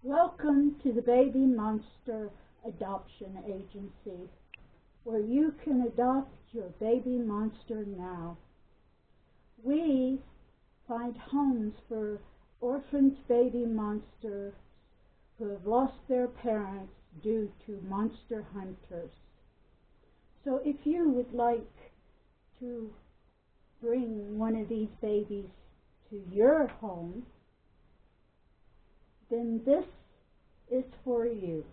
Welcome to the Baby Monster Adoption Agency, where you can adopt your baby monster now. We find homes for orphaned baby monsters who have lost their parents due to monster hunters. So if you would like to bring one of these babies to your home, then this is for you.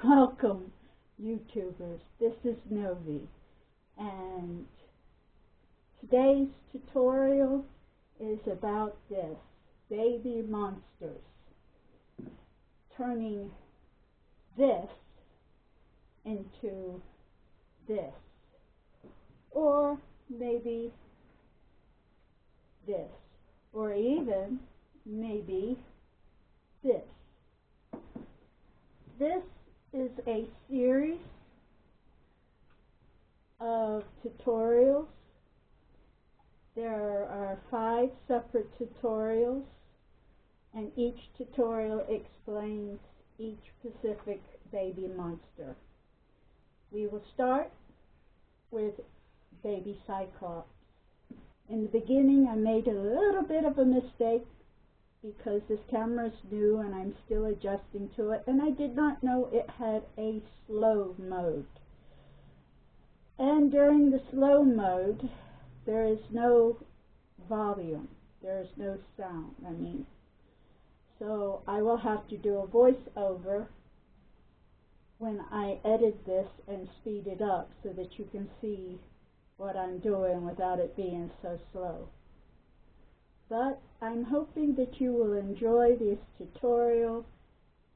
Welcome, YouTubers. This is Novi, and today's tutorial is about this, baby monsters. Turning this into this, or maybe this, or even maybe this. This is a series of tutorials. There are 5 separate tutorials, and each tutorial explains each specific baby monster. We will start with baby Cyclops. In the beginning, I made a little bit of a mistake because this camera is new and I'm still adjusting to it, and I did not know it had a slow mode. And during the slow mode, there is no volume, there is no sound, so I will have to do a voiceover when I edit this and speed it up so that you can see what I'm doing without it being so slow. But I'm hoping that you will enjoy this tutorial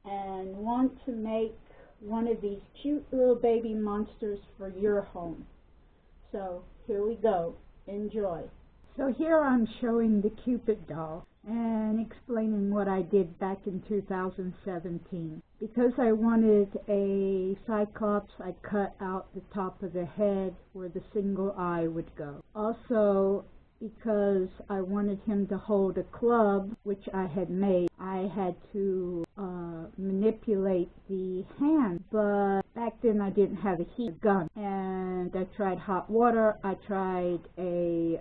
and want to make one of these cute little baby monsters for your home. So here we go. Enjoy. So here I'm showing the Cupid doll and explaining what I did back in 2017. Because I wanted a Cyclops, I cut out the top of the head where the single eye would go. Also, because I wanted him to hold a club, which I had made, I had to manipulate the hand. But back then I didn't have a heat gun, and I tried hot water, I tried a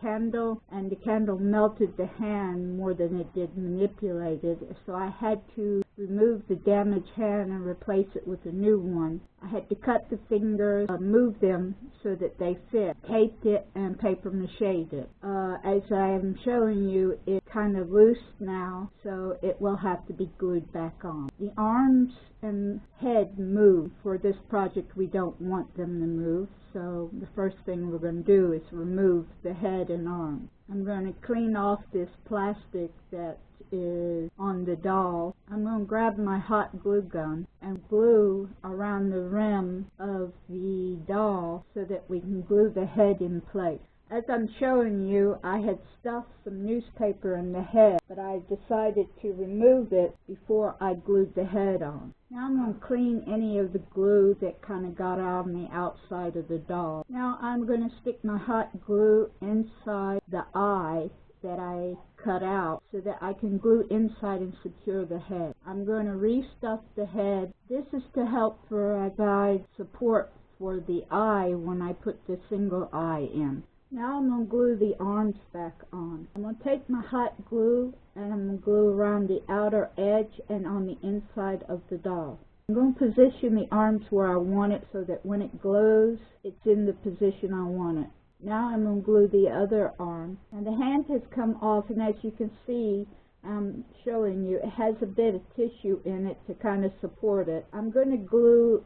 candle, and the candle melted the hand more than it did manipulate it. So I had to remove the damaged hand and replace it with a new one. I had to cut the fingers, move them so that they fit, taped it, and paper mache'd it. As I am showing you, it's kind of loose now, so it will have to be glued back on. The arms and head move. For this project, we don't want them to move, so the first thing we're going to do is remove the head and arms. I'm going to clean off this plastic that is on the doll. I'm going to grab my hot glue gun and glue around the rim of the doll so that we can glue the head in place. As I'm showing you, I had stuffed some newspaper in the head, but I decided to remove it before I glued the head on. Now I'm going to clean any of the glue that kind of got on the outside of the doll. Now I'm going to stick my hot glue inside the eye that I cut out so that I can glue inside and secure the head. I'm going to restuff the head. This is to help provide support for the eye when I put the single eye in. Now I'm going to glue the arms back on. I'm going to take my hot glue and I'm going to glue around the outer edge and on the inside of the doll. I'm going to position the arms where I want it so that when it glows, it's in the position I want it. Now I'm going to glue the other arm. And the hand has come off, and as you can see, I'm showing you, it has a bit of tissue in it to kind of support it. I'm going to glue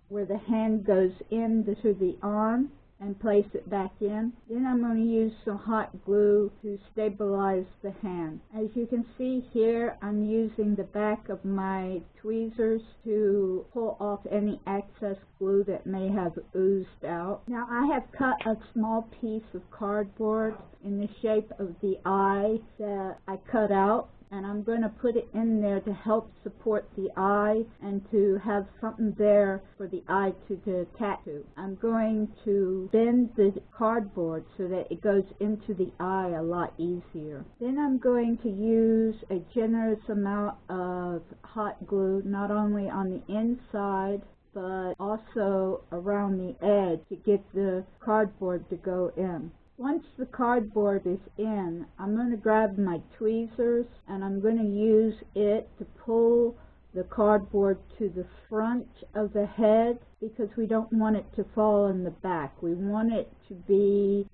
where the hand goes into the arm and place it back in. Then I'm going to use some hot glue to stabilize the hand. As you can see here, I'm using the back of my tweezers to pull off any excess glue that may have oozed out. Now I have cut a small piece of cardboard in the shape of the eye that I cut out and I'm going to put it in there to help support the eye and to have something there for the eye to attach to. I'm going to bend the cardboard so that it goes into the eye a lot easier. Then I'm going to use a generous amount of hot glue, not only on the inside but also around the edge to get the cardboard to go in. Once the cardboard is in, I'm going to grab my tweezers and I'm going to use it to pull the cardboard to the front of the head, because we don't want it to fall in the back. We want it to be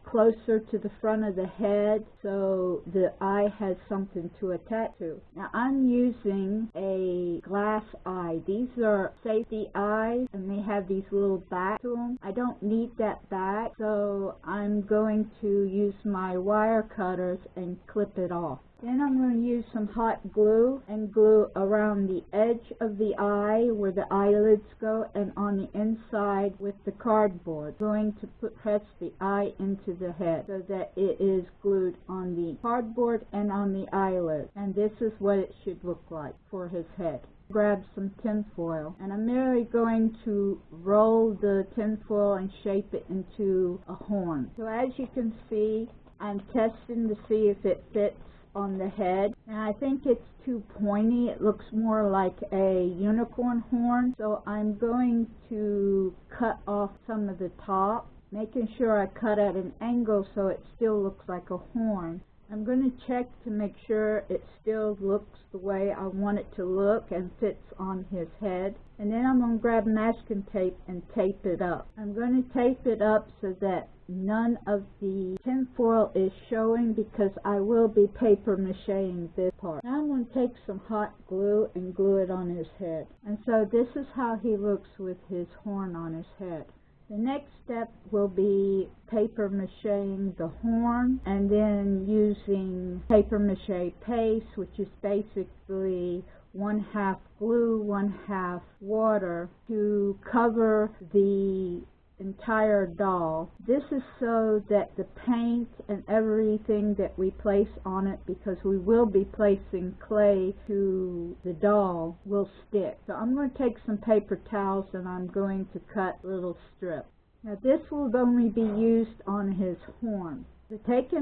closer to the front of the head so the eye has something to attach to. Now I'm using a glass eye. These are safety eyes and they have these little backs to them. I don't need that back, so I'm going to use my wire cutters and clip it off. Then I'm going to use some hot glue and glue around the edge of the eye where the eyelids go and on the inside with the cardboard. I'm going to press the eye into the head so that it is glued on the cardboard and on the eyelid. And this is what it should look like for his head. Grab some tinfoil and I'm merely going to roll the tinfoil and shape it into a horn. So as you can see, I'm testing to see if it fits on the head, and I think it's too pointy. It looks more like a unicorn horn, so I'm going to cut off some of the top, making sure I cut at an angle so it still looks like a horn. I'm going to check to make sure it still looks the way I want it to look and fits on his head. And then I'm going to grab masking tape and tape it up. I'm going to tape it up so that none of the tinfoil is showing, because I will be paper macheing this part. Now I'm going to take some hot glue and glue it on his head. And so this is how he looks with his horn on his head. The next step will be paper macheing the horn, and then using paper mache paste, which is basically 1/2 glue, 1/2 water, to cover the entire doll. This is so that the paint and everything that we place on it, because we will be placing clay to the doll, will stick. So I'm going to take some paper towels and I'm going to cut little strips. Now this will only be used on his horn. To take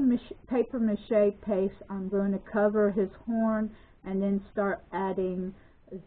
paper mache paste, I'm going to cover his horn and then start adding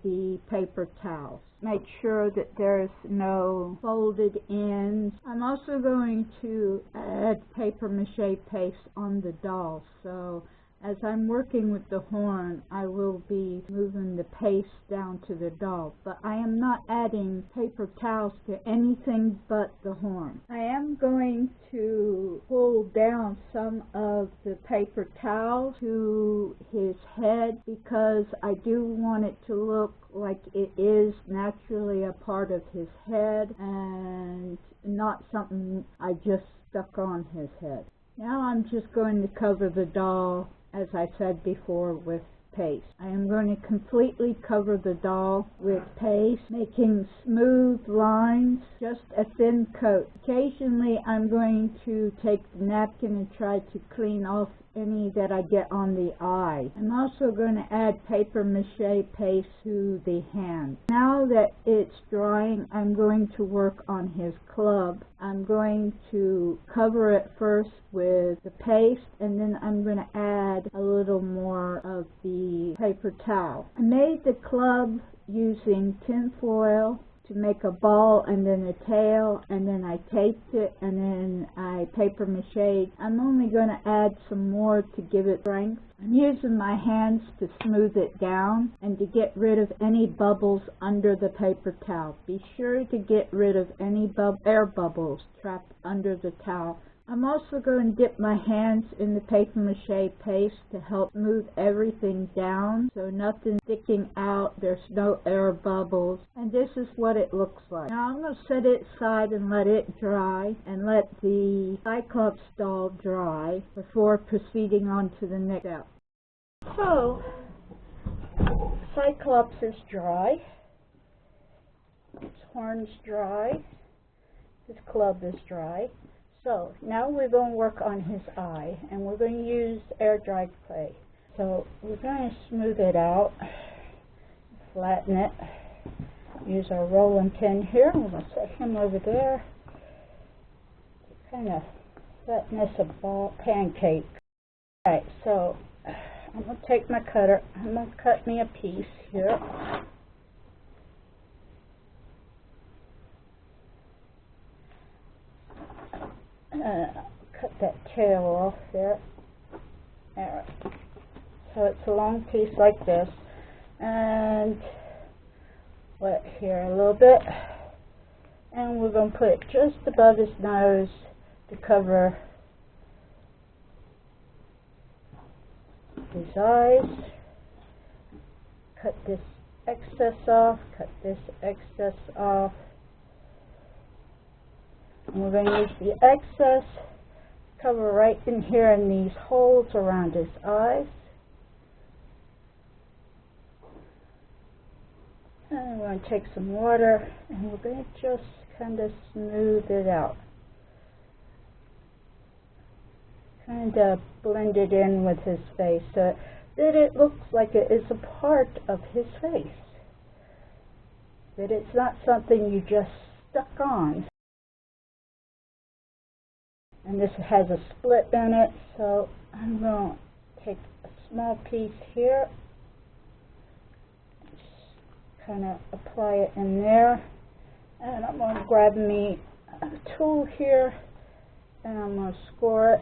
the paper towels. Make sure that there's no folded ends. I'm also going to add paper mache paste on the doll. So as I'm working with the horn, I will be moving the paste down to the doll, but I am not adding paper towels to anything but the horn. I am going to pull down some of the paper towel to his head, because I do want it to look like it is naturally a part of his head and not something I just stuck on his head. Now I'm just going to cover the doll, as I said before, with paste. I am going to completely cover the doll with paste, making smooth lines, just a thin coat. Occasionally I'm going to take the napkin and try to clean off any that I get on the eye. I'm also going to add paper mache paste to the hand. Now that it's drying, I'm going to work on his club. I'm going to cover it first with the paste, and then I'm going to add a little more of the paper towel. I made the club using tinfoil to make a ball and then a tail, and then I taped it, and then I paper mache. I'm only going to add some more to give it strength. I'm using my hands to smooth it down and to get rid of any bubbles under the paper towel. Be sure to get rid of any air bubbles trapped under the towel. I'm also going to dip my hands in the paper mache paste to help move everything down so nothing's sticking out, there's no air bubbles, and this is what it looks like. Now I'm going to set it aside and let it dry, and let the Cyclops doll dry before proceeding on to the next step. So, Cyclops is dry, his horn's dry, his club is dry. So now we're going to work on his eye, and we're going to use air dried clay. So we're going to smooth it out, flatten it, use our rolling pin here. We're going to set him over there, kind of flatten this a ball pancake. Alright, so I'm going to take my cutter, I'm going to cut me a piece here. Cut that tail off there. Alright, so it's a long piece like this, and wet here a little bit, and we're going to put it just above his nose to cover his eyes. Cut this excess off, cut this excess off, and we're going to use the excess to cover right in here in these holes around his eyes. And we're going to take some water and we're going to just kind of smooth it out. Kind of blend it in with his face so that it looks like it is a part of his face. That it's not something you just stuck on. And this has a split in it, so I'm going to take a small piece here, just kind of apply it in there, and I'm going to grab me a tool here, and I'm going to score it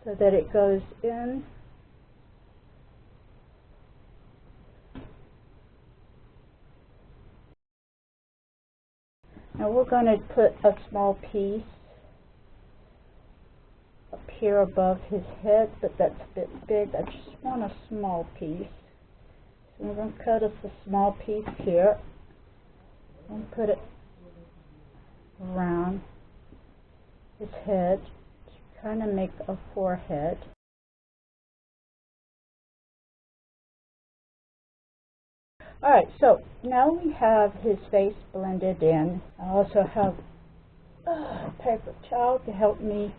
so that it goes in. Now we're going to put a small piece up here above his head, but that's a bit big. I just want a small piece. So we're going to cut us a small piece here and put it around his head to kind of make a forehead. Alright, so now we have his face blended in. I also have a paper towel to help me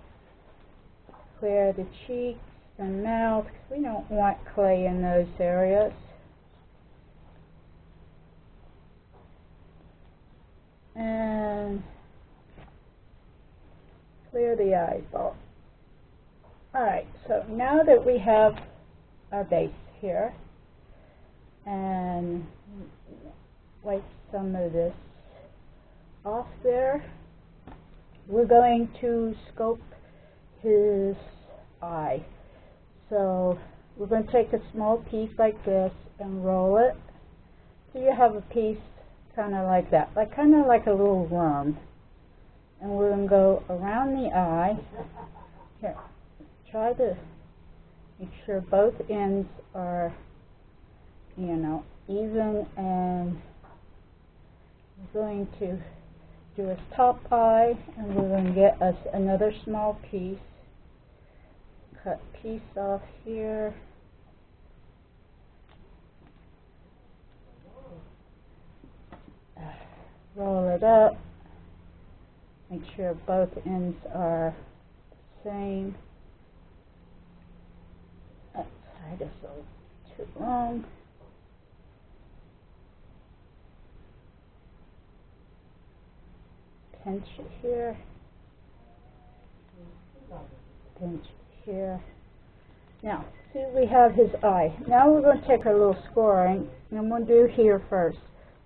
clear the cheeks and mouth, because we don't want clay in those areas. And clear the eyeball. Alright, so now that we have our base here, and wipe some of this off there, we're going to sculpt his eye. So we're going to take a small piece like this and roll it so you have a piece kind of like that, kind of like a little worm. And we're going to go around the eye. Here, try to make sure both ends are, you know, even, and we're going to do his top eye, and we're going to get us another small piece. Cut piece off here. Roll it up. Make sure both ends are the same. That side is a little too long. Pinch it here. Pinch it here. Now, see, we have his eye. Now we're going to take our little scoring, and I'm going to do here first.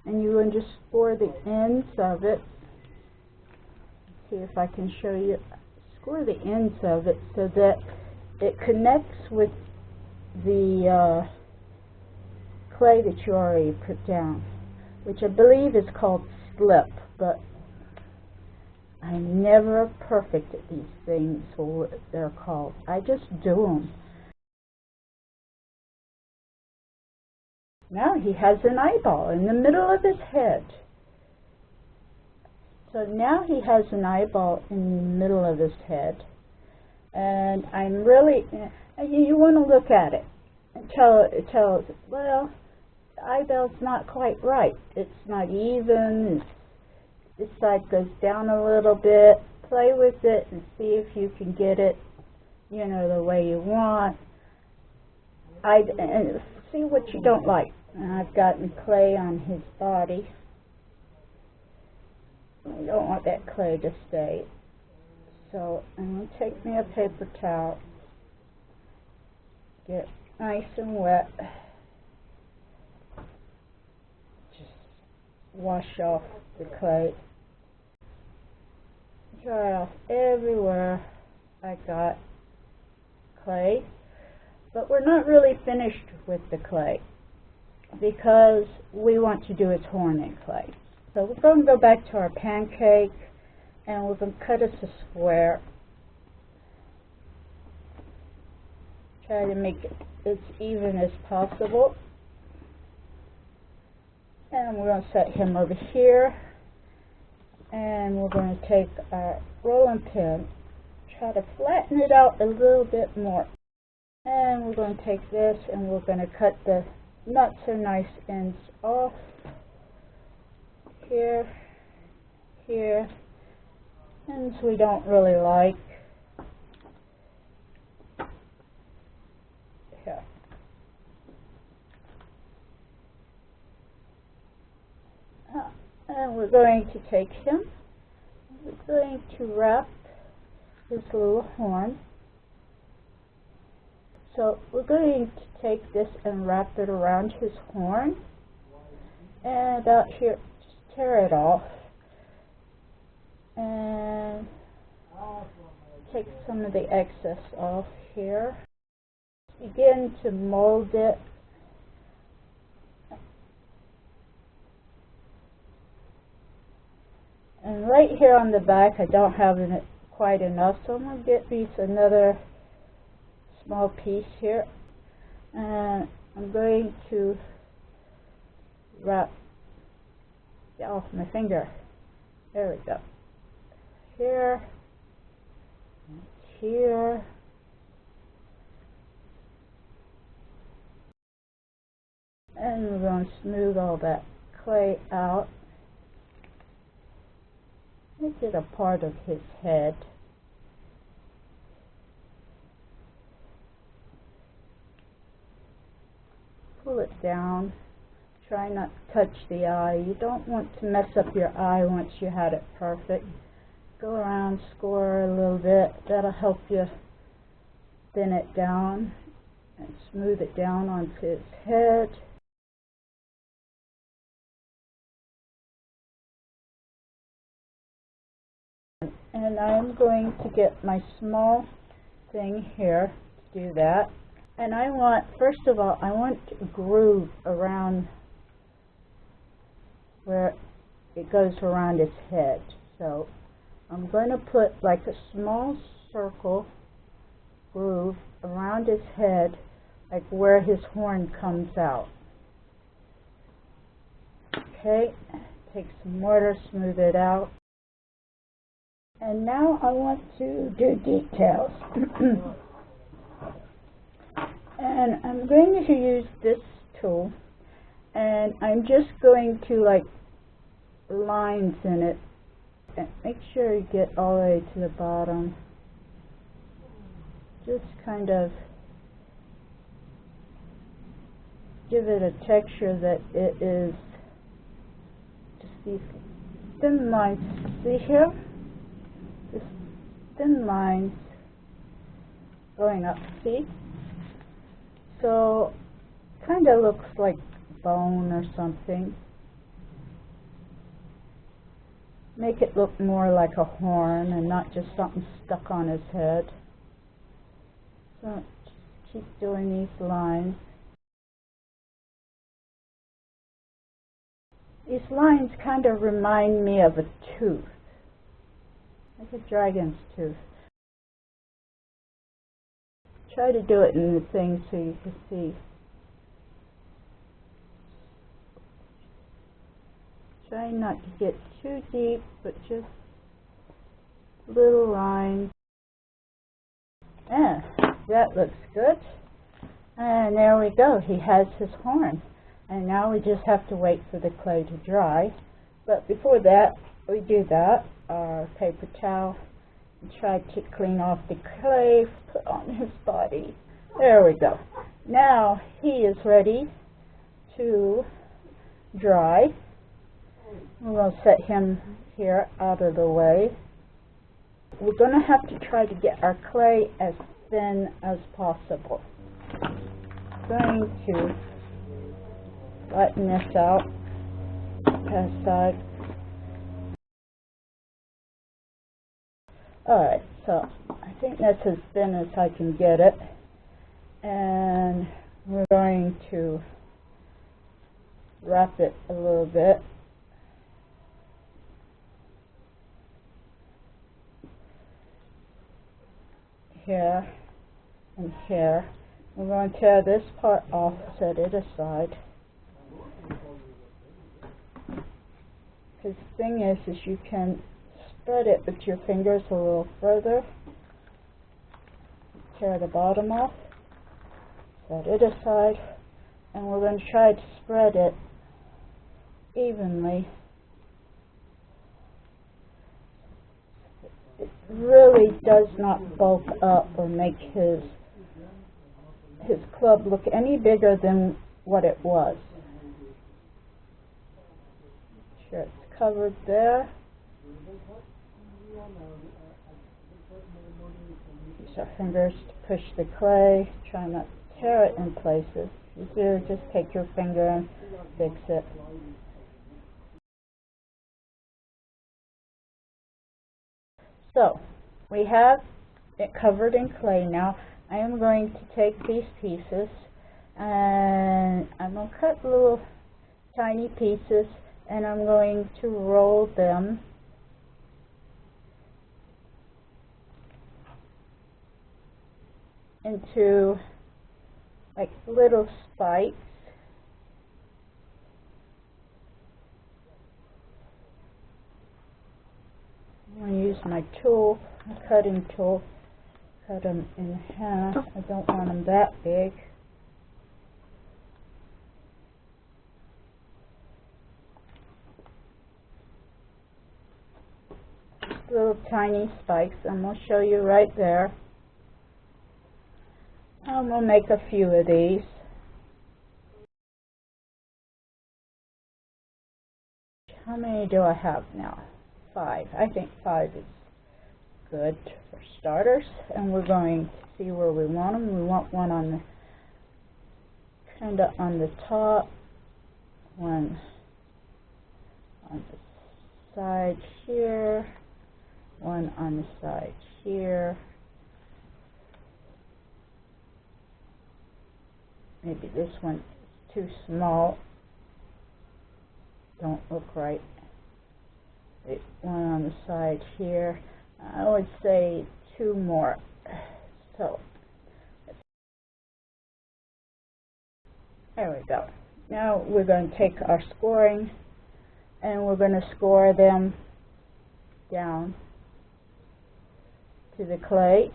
And you're going to just score the ends of it. See if I can show you. Score the ends of it so that it connects with the clay that you already put down, which I believe is called slip, but I'm never perfect at these things, or what they're called. I just do them. Now he has an eyeball in the middle of his head. So now he has an eyeball in the middle of his head. And I'm really, you want to look at it and tell us, well, the eyeball's not quite right. It's not even. This side goes down a little bit. Play with it and see if you can get it, you know, the way you want. and see what you don't like. And I've gotten clay on his body. I don't want that clay to stay. So I'm going to take me a paper towel, get nice and wet, just wash off the clay, dry off everywhere I got clay. But we're not really finished with the clay because we want to do his horn in clay. So we're going to go back to our pancake and we're going to cut us a square. Try to make it as even as possible. And we're going to set him over here. And we're going to take our rolling pin, try to flatten it out a little bit more. And we're going to take this and we're going to cut the not so nice ends off. Here, here, ends we don't really like. Here. And we're going to take him, we're going to wrap his little horn. So we're going to take this and wrap it around his horn, and about here, just tear it off, and take some of the excess off here. Begin to mold it. And right here on the back, I don't have it quite enough, so I'm going to get me another small piece here, and I'm going to wrap it off my finger. There we go. Here, here, and we're going to smooth all that clay out. Make it a part of his head. Pull it down. Try not to touch the eye. You don't want to mess up your eye once you had it perfect. Go around, score a little bit. That'll help you thin it down and smooth it down onto his head. And I'm going to get my small thing here to do that. And I want, first of all, I want a groove around where it goes around his head. So I'm going to put like a small circle groove around his head, like where his horn comes out. Okay, take some mortar, smooth it out. And now I want to do details. And I'm going to use this tool, and I'm just going to like lines in it, and make sure you get all the way to the bottom. Just kind of give it a texture that it is just these thin lines. See here? Just thin lines going up, see? So, kind of looks like bone or something. Make it look more like a horn and not just something stuck on his head. So, just keep doing these lines. These lines kind of remind me of a tooth, like a dragon's tooth. Try to do it in the thing so you can see. Try not to get too deep, but just little lines. Yeah, that looks good. And there we go. He has his horn. And now we just have to wait for the clay to dry. But before that, we do that. Our paper towel. Try to clean off the clay, put on his body. There we go. Now he is ready to dry. We're going to set him here out of the way. We're going to have to try to get our clay as thin as possible. I'm going to flatten this out, pass side. Alright, so I think that's as thin as I can get it. And we're going to wrap it a little bit. Here and here. We're going to tear this part off, set it aside. Because the thing is you can spread it with your fingers a little further. Tear the bottom off, set it aside, and we're going to try to spread it evenly. It really does not bulk up or make his club look any bigger than what it was. Make sure it's covered there. Use our fingers to push the clay. Try not to tear it in places. If you do, just take your finger and fix it. So, we have it covered in clay now. I am going to take these pieces and I'm going to cut little tiny pieces and I'm going to roll them into like little spikes. I'm going to use my tool, a cutting tool, cut them in half. I don't want them that big. Little tiny spikes. I'm going to show you right there. I'm going to make a few of these. How many do I have now? 5. I think 5 is good for starters. And we're going to see where we want them. We want one on the kind of on the top, one on the side here, one on the side here. Maybe this one is too small. Don't look right. One on the side here. I would say 2 more. So there we go. Now we're going to take our scoring and we're going to score them down to the clay.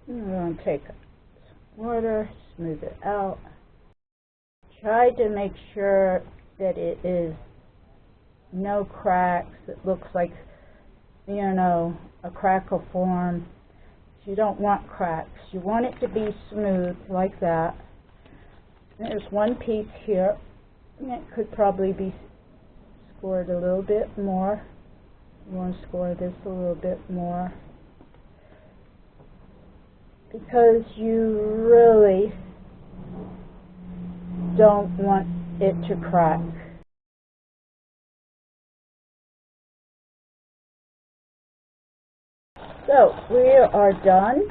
And we're going to take some water, smooth it out. Try to make sure that it is no cracks. It looks like, you know, a crack will form. You don't want cracks. You want it to be smooth like that. There's one piece here. And it could probably be scored a little bit more. You want to score this a little bit more, because you really don't want it to crack. So we are done.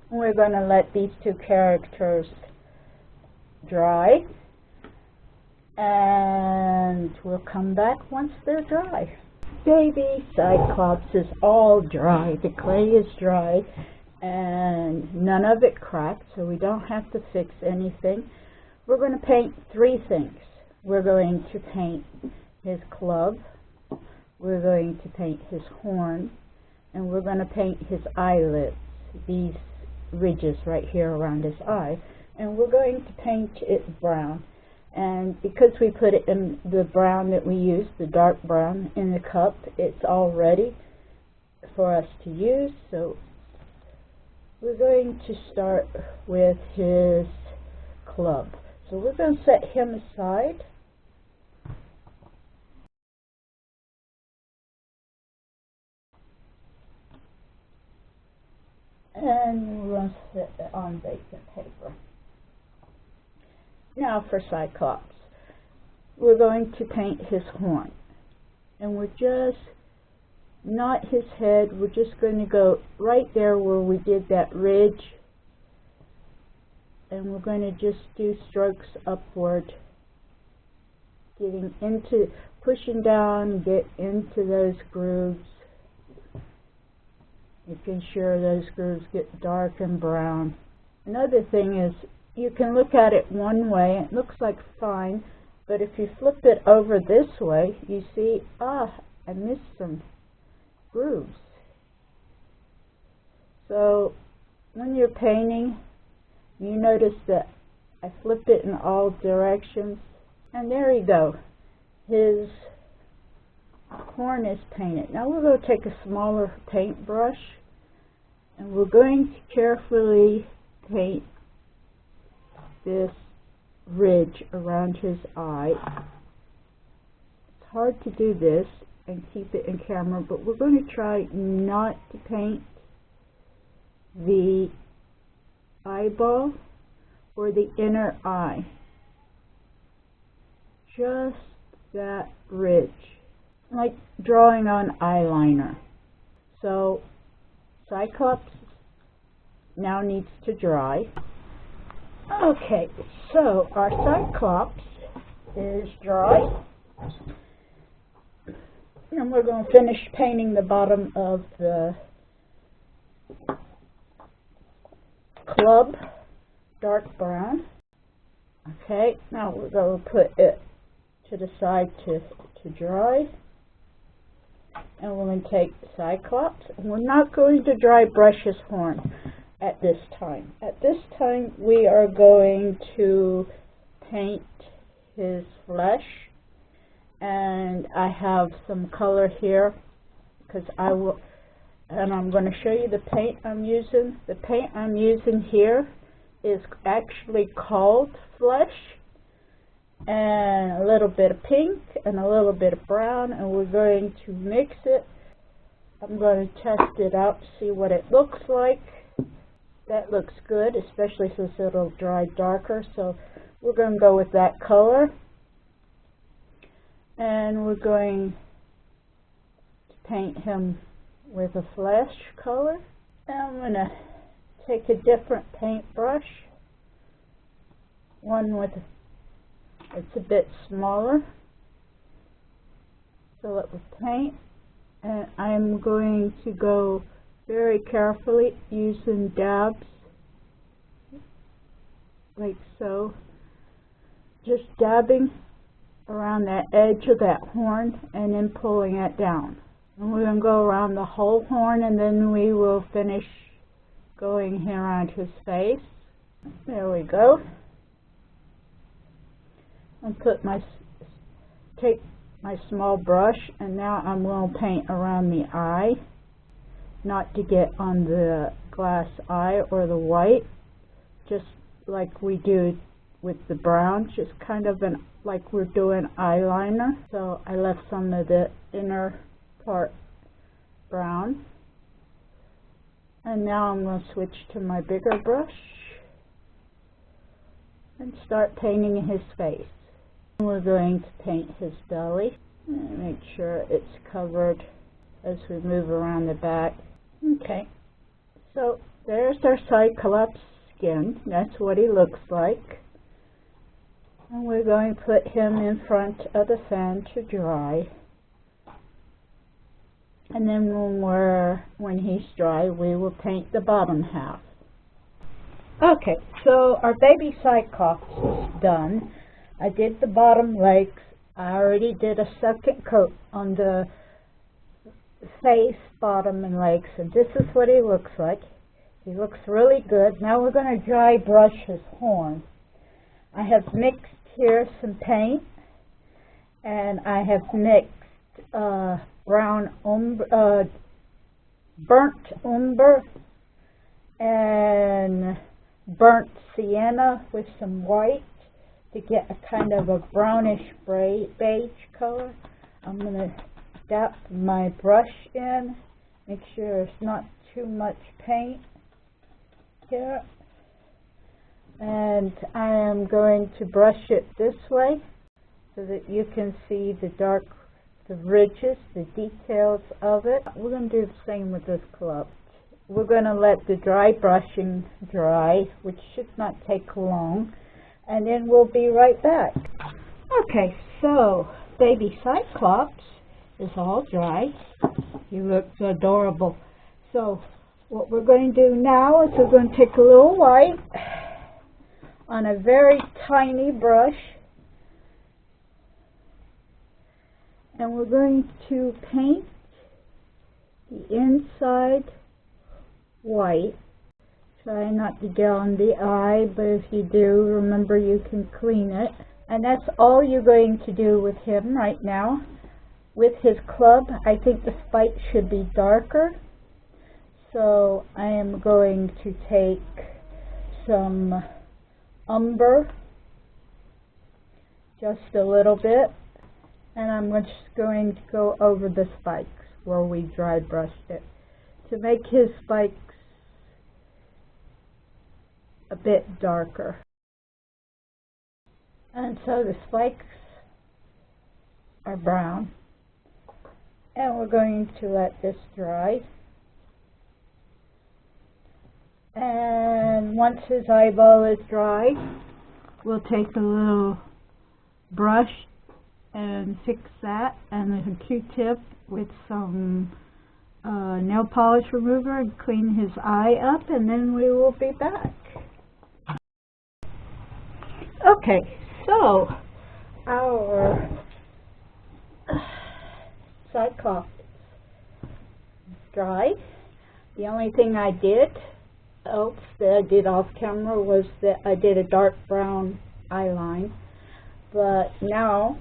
We're going to let these 2 characters dry, and we'll come back once they're dry. Baby Cyclops is all dry. The clay is dry and none of it cracked, so we don't have to fix anything. We're going to paint 3 things. We're going to paint his club, we're going to paint his horn, and we're going to paint his eyelids, these ridges right here around his eye, and we're going to paint it brown. And because we put it in the brown that we used, the dark brown, in the cup, it's all ready for us to use. So we're going to start with his club. So we're going to set him aside. And we're going to set it on vacant paper. Now for Cyclops. We're going to paint his horn. And we're just, not his head, we're just going to go right there where we did that ridge. And we're going to just do strokes upward. Getting into, pushing down, get into those grooves. Making sure those grooves get dark and brown. Another thing is, you can look at it one way, it looks like fine, but if you flip it over this way, you see, I missed some grooves. So, when you're painting, you notice that I flipped it in all directions, and there you go. His horn is painted. Now we're going to take a smaller paintbrush, and we're going to carefully paint this ridge around his eye. It's hard to do this and keep it in camera, but we're going to try not to paint the eyeball or the inner eye. Just that ridge, like drawing on eyeliner. So Cyclops now needs to dry. Okay, so our Cyclops is dry, and we're going to finish painting the bottom of the club dark brown. Okay, now we're going to put it to the side to dry, and we're going to take Cyclops, and we're not going to dry brush his horn at this time. At this time we are going to paint his flesh, and I have some color here because and I'm going to show you the paint I'm using. The paint I'm using here is actually called flesh, and a little bit of pink and a little bit of brown, and we're going to mix it. I'm going to test it out to see what it looks like. That looks good, especially since it'll dry darker, so we're going to go with that color. And we're going to paint him with a flesh color. And I'm going to take a different paintbrush, one with, it's a bit smaller, fill it with paint, and I'm going to go very carefully using dabs like so, just dabbing around that edge of that horn and then pulling it down. And we're going to go around the whole horn, and then we will finish going here around his face. There we go. I'll take my small brush, and now I'm going to paint around the eye, not to get on the glass eye or the white, just like we do with the brown, just kind of like we're doing eyeliner. So I left some of the inner part brown, and now I'm going to switch to my bigger brush and start painting his face. We're going to paint his belly and make sure it's covered as we move around the back. Okay, so there's our Cyclops skin. That's what he looks like. And we're going to put him in front of the fan to dry. And then when he's dry, we will paint the bottom half. Okay, so our baby Cyclops is done. I did the bottom legs. I already did a second coat on the face, bottom, and legs, and this is what he looks like. He looks really good. Now we're going to dry brush his horn. I have mixed Here's some paint, and I have mixed brown umber, burnt umber and burnt sienna with some white to get a kind of a brownish beige color. I'm going to dab my brush in, make sure there's not too much paint here. And I am going to brush it this way so that you can see the ridges, the details of it. We're going to do the same with this club. We're going to let the dry brushing dry, which should not take long, and then we'll be right back. Okay, so baby Cyclops is all dry. He looks adorable. So what we're going to do now is we're going to take a little white on a very tiny brush, and we're going to paint the inside white. Try not to get on the eye, but if you do, remember you can clean it. And that's all you're going to do with him right now. With his club, I think the spike should be darker. So I am going to take some umber, just a little bit, and I'm just going to go over the spikes where we dry brushed it to make his spikes a bit darker. And so the spikes are brown, and we're going to let this dry. And once his eyeball is dry, we'll take a little brush and fix that, and a Q-tip with some nail polish remover and clean his eye up, and then we will be back. Okay, so our Cyclops is dry. The only thing I did that I did off camera was that I did a dark brown eyeline, but now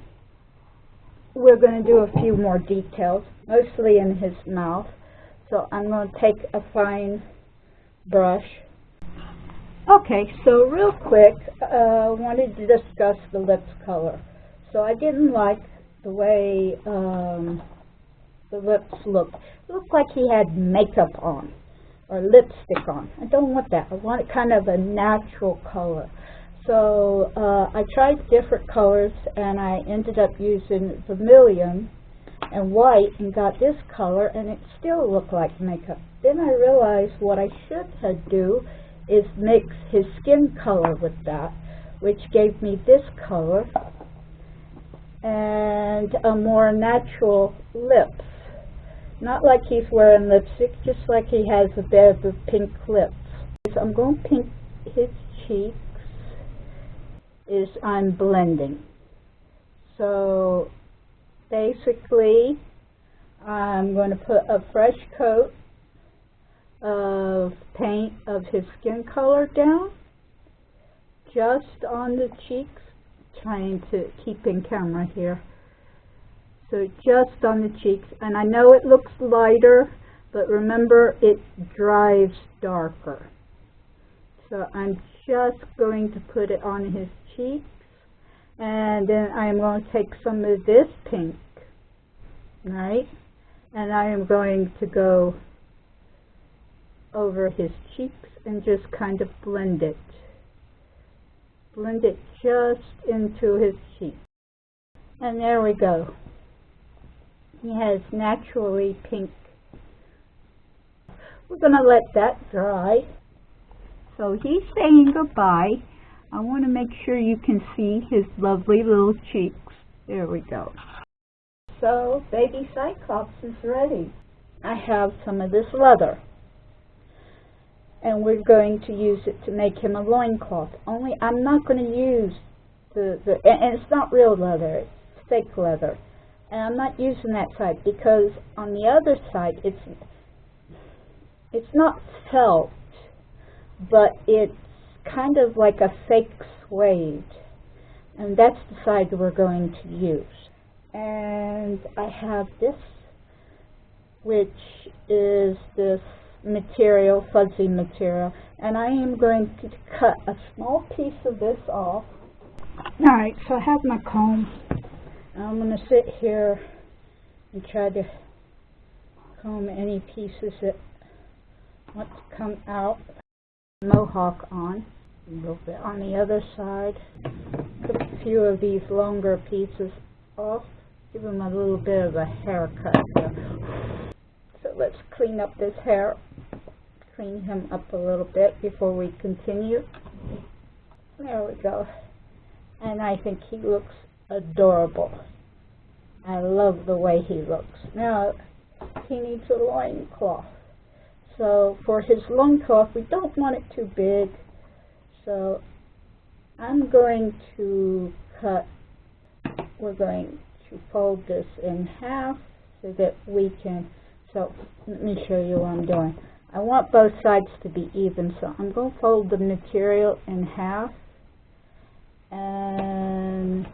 we're going to do a few more details, mostly in his mouth. So I'm going to take a fine brush. Okay, so real quick, I wanted to discuss the lips color. So I didn't like the way the lips looked. It looked like he had makeup on, or lipstick on. I don't want that. I want it kind of a natural color. So I tried different colors, and I ended up using vermilion and white and got this color, and it still looked like makeup. Then I realized what I should have do is mix his skin color with that, which gave me this color and a more natural lips. Not like he's wearing lipstick, just like he has a bit of pink lips. So I'm going to pink his cheeks. I'm blending. So basically I'm going to put a fresh coat of paint of his skin color down just on the cheeks, trying to keep in camera here. So just on the cheeks, and I know it looks lighter, but remember it dries darker. So I'm just going to put it on his cheeks, and then I'm going to take some of this pink, right, and I am going to go over his cheeks and just kind of blend it just into his cheeks. And there we go. He has naturally pink. We're going to let that dry. So he's saying goodbye. I want to make sure you can see his lovely little cheeks. There we go. So baby Cyclops is ready. I have some of this leather, and we're going to use it to make him a loincloth. Only I'm not going to use and it's not real leather, it's fake leather. And I'm not using that side because on the other side it's not felt, but it's kind of like a fake suede. and that's the side we're going to use. And I have this, which is this material, fuzzy material, and I am going to cut a small piece of this off. Alright, so I have my comb, and I'm going to sit here and try to comb any pieces that want to come out. Mohawk on, a little bit on the other side. Put a few of these longer pieces off, give them a little bit of a haircut here. So let's clean up this hair, clean him up a little bit before we continue. There we go. And I think he looks adorable. I love the way he looks. Now, he needs a loincloth. So for his loincloth, we don't want it too big. So I'm going to we're going to fold this in half so that we can, so let me show you what I'm doing. I want both sides to be even, so I'm going to fold the material in half, and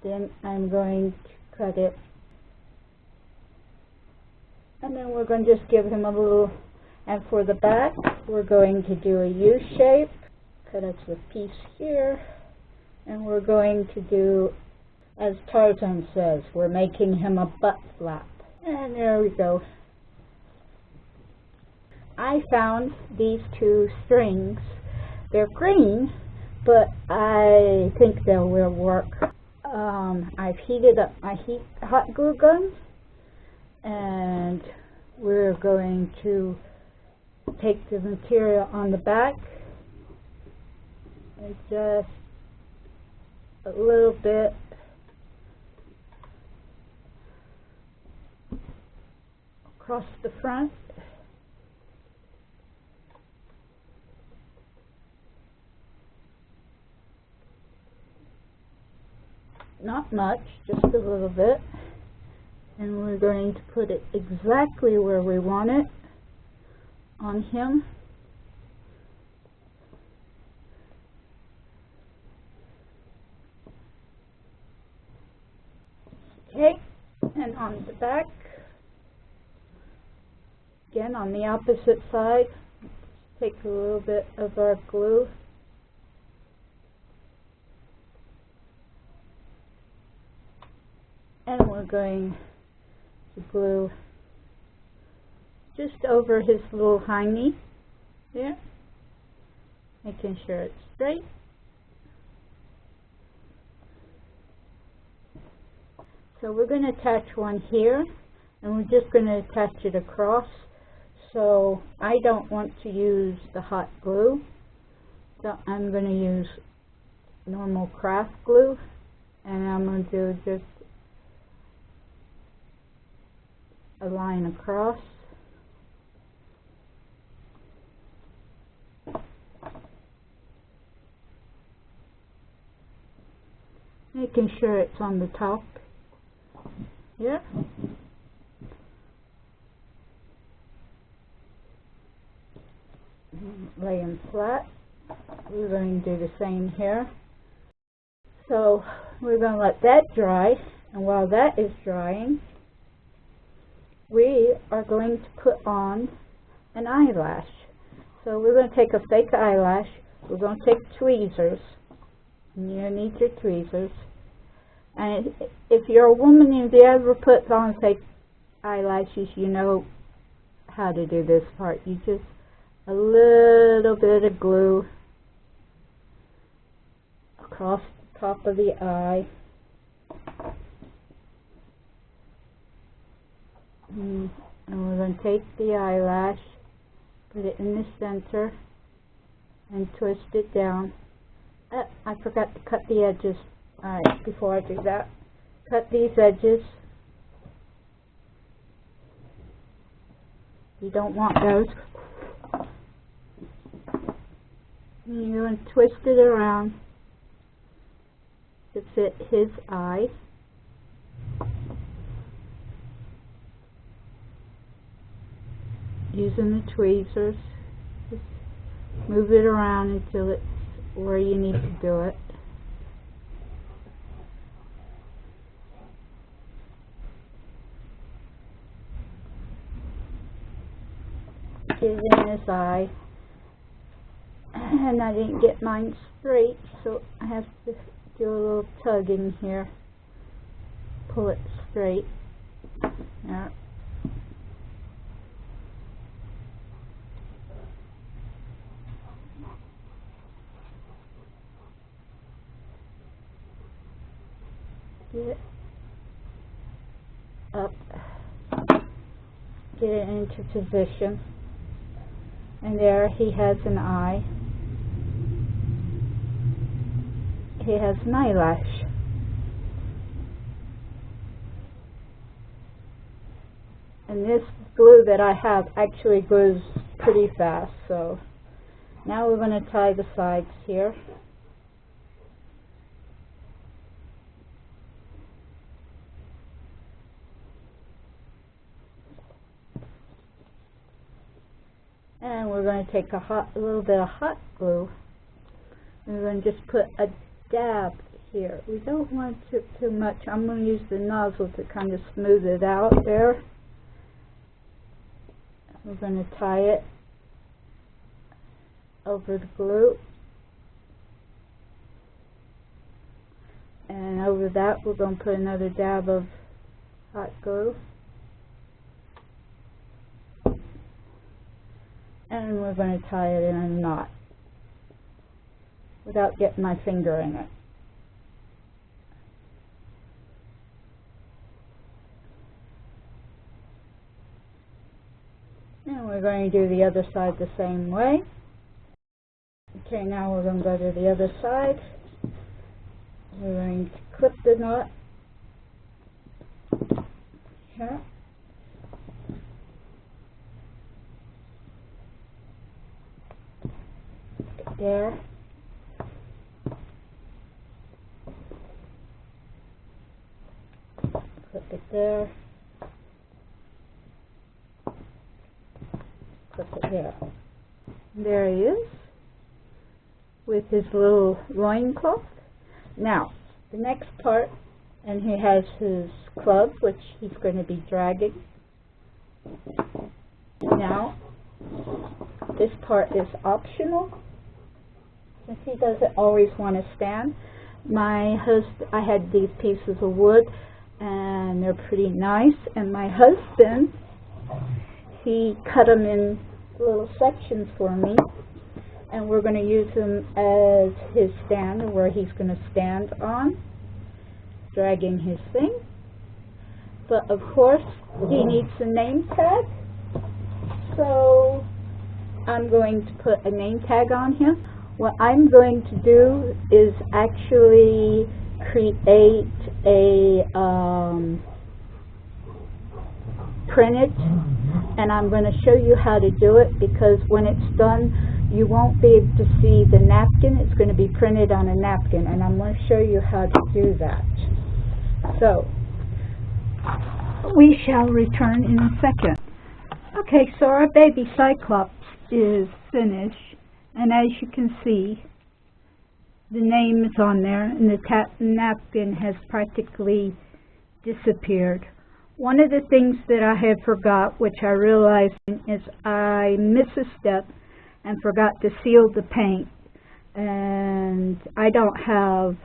then I'm going to cut it, and then we're going to just give him a little, and for the back we're going to do a U shape, cut us a piece here, and we're going to do, as Tarzan says, we're making him a butt flap. And there we go. I found these two strings. They're green, but I think they will work. I've heated up my hot glue gun, and we're going to take the material on the back and just a little bit across the front. Not much, just a little bit. And we're going to put it exactly where we want it on him. Okay, and on the back, again on the opposite side, take a little bit of our glue. And we're going to glue just over his little hiney there, making sure it's straight. So we're going to attach one here, and we're just going to attach it across. So I don't want to use the hot glue, so I'm going to use normal craft glue, and I'm going to do just a line across. Making sure it's on the top here. Lay them flat. We're going to do the same here. So we're going to let that dry, and while that is drying, we are going to put on an eyelash. So we're going to take a fake eyelash. We're going to take tweezers. And you need your tweezers. And if you're a woman and you ever put on fake eyelashes, you know how to do this part. You just a little bit of glue across the top of the eye. And we're going to take the eyelash, put it in the center, and twist it down. I forgot to cut the edges. Alright, before I do that, cut these edges. You don't want those. And you're going to twist it around to fit his eye. Using the tweezers, just move it around until it's where you need to do it. is in his eye. And I didn't get mine straight, so I have to do a little tugging here. Pull it straight. Yeah. Get it up. Get it into position. And there he has an eye. He has an eyelash. And this glue that I have actually glues pretty fast, so now we're going to tie the sides here. And we're going to take a little bit of hot glue. We're going to just put a dab here. We don't want too much. I'm going to use the nozzle to kind of smooth it out there. We're going to tie it over the glue. And over that we're going to put another dab of hot glue. And we're going to tie it in a knot without getting my finger in it. And we're going to do the other side the same way. Okay, now we're going to go to the other side. We're going to clip the knot here. There. Clip it there. Clip it there. There he is with his little loincloth. Now, the next part, and he has his club, which he's going to be dragging. Now, this part is optional, since he doesn't always want to stand. I had these pieces of wood, and they're pretty nice, and my husband, he cut them in little sections for me, and we're going to use them as his stand, where he's going to stand on, dragging his thing. But of course, he needs a name tag, so I'm going to put a name tag on him. What I'm going to do is actually create a printed, and I'm going to show you how to do it, because when it's done you won't be able to see the napkin. It's going to be printed on a napkin, and I'm going to show you how to do that. So we shall return in a second. Okay, so our baby Cyclops is finished, and as you can see, the name is on there, and the napkin has practically disappeared. One of the things that I had forgot, which I realized, is I missed a step and forgot to seal the paint, and I don't have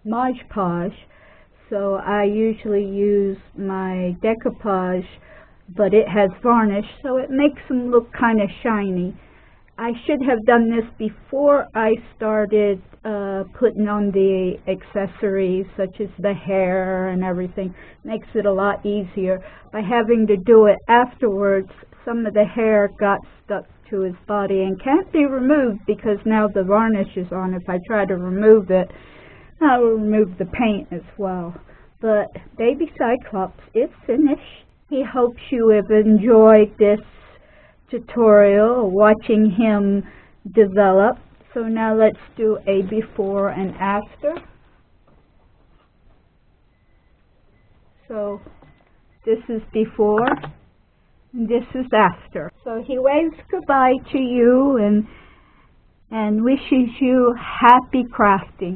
Mache, so I usually use my decoupage, but it has varnish, so it makes them look kind of shiny. I should have done this before I started putting on the accessories, such as the hair and everything. Makes it a lot easier. By having to do it afterwards, some of the hair got stuck to his body and can't be removed because now the varnish is on. If I try to remove it, I will remove the paint as well. But baby Cyclops is finished. He hopes you have enjoyed this tutorial, watching him develop. So now let's do a before and after. So this is before, and this is after. So he waves goodbye to you and wishes you happy crafting.